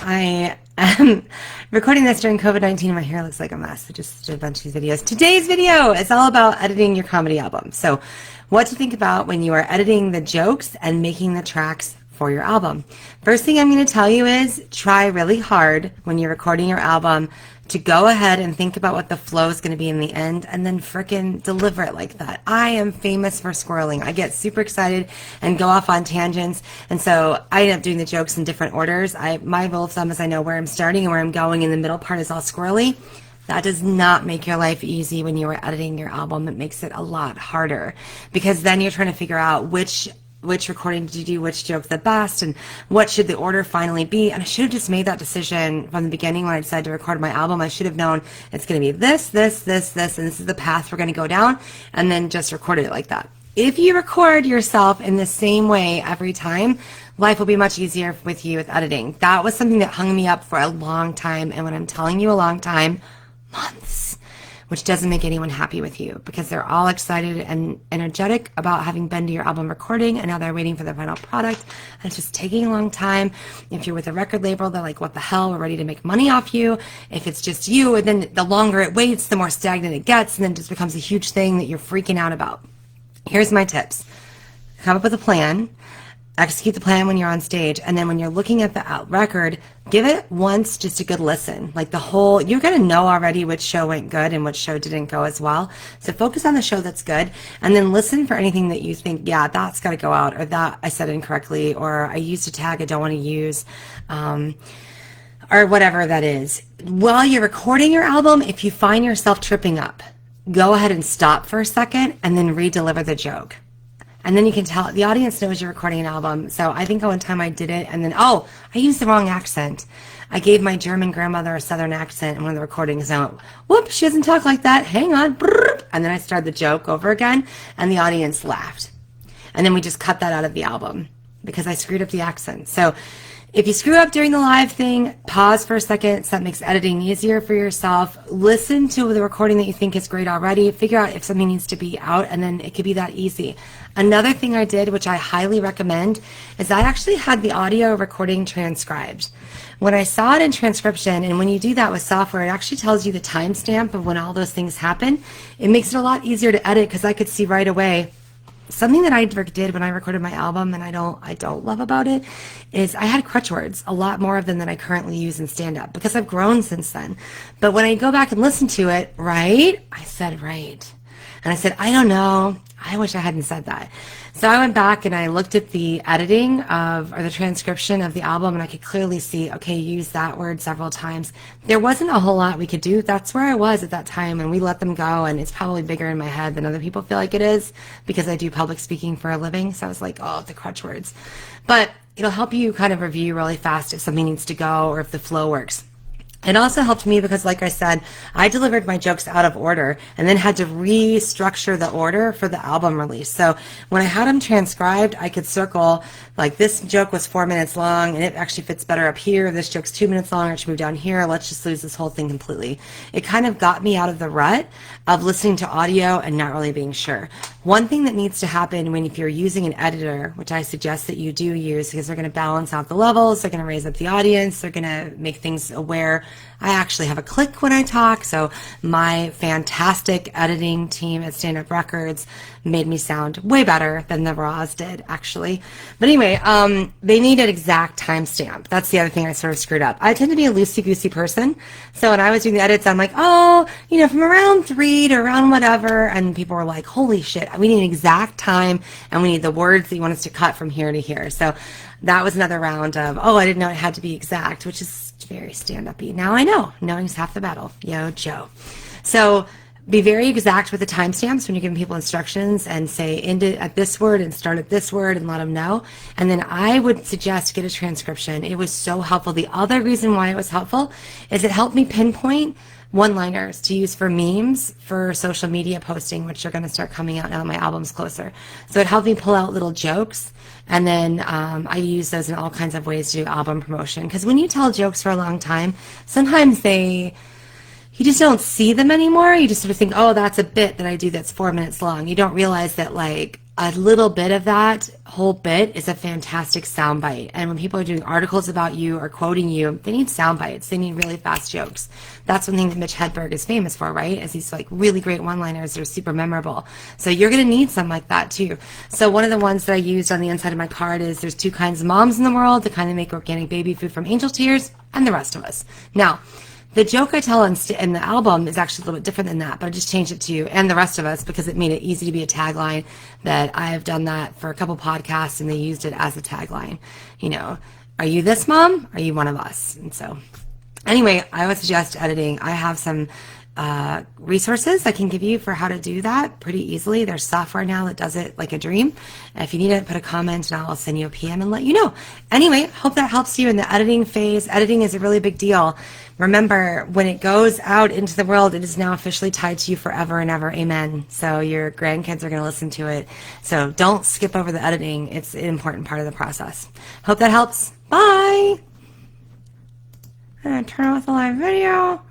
I am recording this during COVID-19. My hair looks like a mess. I just did a bunch of these videos. Today's video is all about editing your comedy album. So what to think about when you are editing the jokes and making the tracks for your album. First thing I'm going to tell you is try really hard when you're recording your album to go ahead and think about what the flow is going to be in the end and then frickin' deliver it like that. I am famous for squirreling. I get super excited and go off on tangents, and so I end up doing the jokes in different orders. My rule of thumb is I know where I'm starting and where I'm going, and the middle part is all squirrely. That does not make your life easy when you are editing your album. It makes it a lot harder because then you're trying to figure out which recording did you do, which joke the best, and what should the order finally be. And I should have just made that decision from the beginning when I decided to record my album. I should have known it's going to be this, and this is the path we're going to go down, and then just recorded it like that. If you record yourself in the same way every time, life will be much easier with you with editing. That was something that hung me up for a long time, and when I'm telling you a long time, months, which doesn't make anyone happy with you because they're all excited and energetic about having been to your album recording, and now they're waiting for the final product, and it's just taking a long time. If you're with a record label, they're like, what the hell, we're ready to make money off you. If it's just you, and then the longer it waits, the more stagnant it gets, and then it just becomes a huge thing that you're freaking out about. Here's my tips. Come up with a plan. Execute the plan when you're on stage, and then when you're looking at the record, give it once just a good listen. Like the whole, you're going to know already which show went good and which show didn't go as well. So focus on the show that's good, and then listen for anything that you think, yeah, that's got to go out, or that I said incorrectly, or I used a tag I don't want to use, or whatever that is. While you're recording your album, if you find yourself tripping up, go ahead and stop for a second and then re-deliver the joke. And then you can tell, the audience knows you're recording an album. So I think one time I did it, and then, I used the wrong accent. I gave my German grandmother a Southern accent in one of the recordings. And I went, whoop, she doesn't talk like that. Hang on. And then I started the joke over again, and the audience laughed. And then we just cut that out of the album because I screwed up the accent. So if you screw up during the live thing, pause for a second, so that makes editing easier for yourself. Listen to the recording that you think is great already. Figure out if something needs to be out, and then it could be that easy. Another thing I did, which I highly recommend, is I actually had the audio recording transcribed. When I saw it in transcription, and when you do that with software, it actually tells you the timestamp of when all those things happen. It makes it a lot easier to edit because I could see right away. Something that I did when I recorded my album, and I don't love about it, is I had crutch words, a lot more of them than I currently use in stand-up because I've grown since then. But when I go back and listen to it, right, I said right. And I said, I don't know. I wish I hadn't said that. So I went back and I looked at the editing or the transcription of the album, and I could clearly see, okay, use that word several times. There wasn't a whole lot we could do. That's where I was at that time, and we let them go, and it's probably bigger in my head than other people feel like it is because I do public speaking for a living. So I was like, the crutch words. But it'll help you kind of review really fast if something needs to go or if the flow works. It also helped me because, like I said, I delivered my jokes out of order and then had to restructure the order for the album release. So when I had them transcribed, I could circle, like, this joke was 4 minutes long and it actually fits better up here. This joke's 2 minutes long, it should move down here. Let's just lose this whole thing completely. It kind of got me out of the rut of listening to audio and not really being sure. One thing that needs to happen if you're using an editor, which I suggest that you do use because they're going to balance out the levels, they're going to raise up the audience, they're going to make things aware. I actually have a click when I talk, so my fantastic editing team at Stand Up Records made me sound way better than the raws did, actually. But anyway, they need an exact timestamp. That's the other thing I sort of screwed up. I tend to be a loosey-goosey person, so when I was doing the edits, I'm like, from around 3 to around whatever, and people were like, holy shit, we need an exact time, and we need the words that you want us to cut from here to here. So that was another round of, I didn't know it had to be exact, which is very stand-up-y. Now I know. Knowing's half the battle. Yo, Joe. So be very exact with the timestamps when you're giving people instructions, and say end it at this word and start at this word and let them know. And then I would suggest get a transcription. It was so helpful. The other reason why it was helpful is it helped me pinpoint one-liners to use for memes for social media posting, which are going to start coming out now that my album's closer. So it helped me pull out little jokes, and then I use those in all kinds of ways to do album promotion. Because when you tell jokes for a long time, sometimes you just don't see them anymore. You just sort of think, that's a bit that I do that's 4 minutes long. You don't realize that, like, a little bit of that whole bit is a fantastic soundbite. And when people are doing articles about you or quoting you, they need sound bites. They need really fast jokes. That's one thing that Mitch Hedberg is famous for, right? Is these like really great one-liners that are super memorable. So you're going to need some like that too. So one of the ones that I used on the inside of my card is there's 2 kinds of moms in the world, the kind that make organic baby food from angel tears and the rest of us. Now, the joke I tell in the album is actually a little bit different than that, but I just changed it to and the rest of us because it made it easy to be a tagline. That I've done that for a couple podcasts and they used it as a tagline. You know, are you this mom? Are you one of us? And so anyway, I would suggest editing. I have some resources I can give you for how to do that pretty easily. There's software now that does it like a dream. If you need it, put a comment and I'll send you a PM and let you know. Anyway, hope that helps you in the editing phase. Editing is a really big deal. Remember, when it goes out into the world, it is now officially tied to you forever and ever. Amen. So your grandkids are going to listen to it. So don't skip over the editing. It's an important part of the process. Hope that helps. Bye. I'm going to turn off the live video.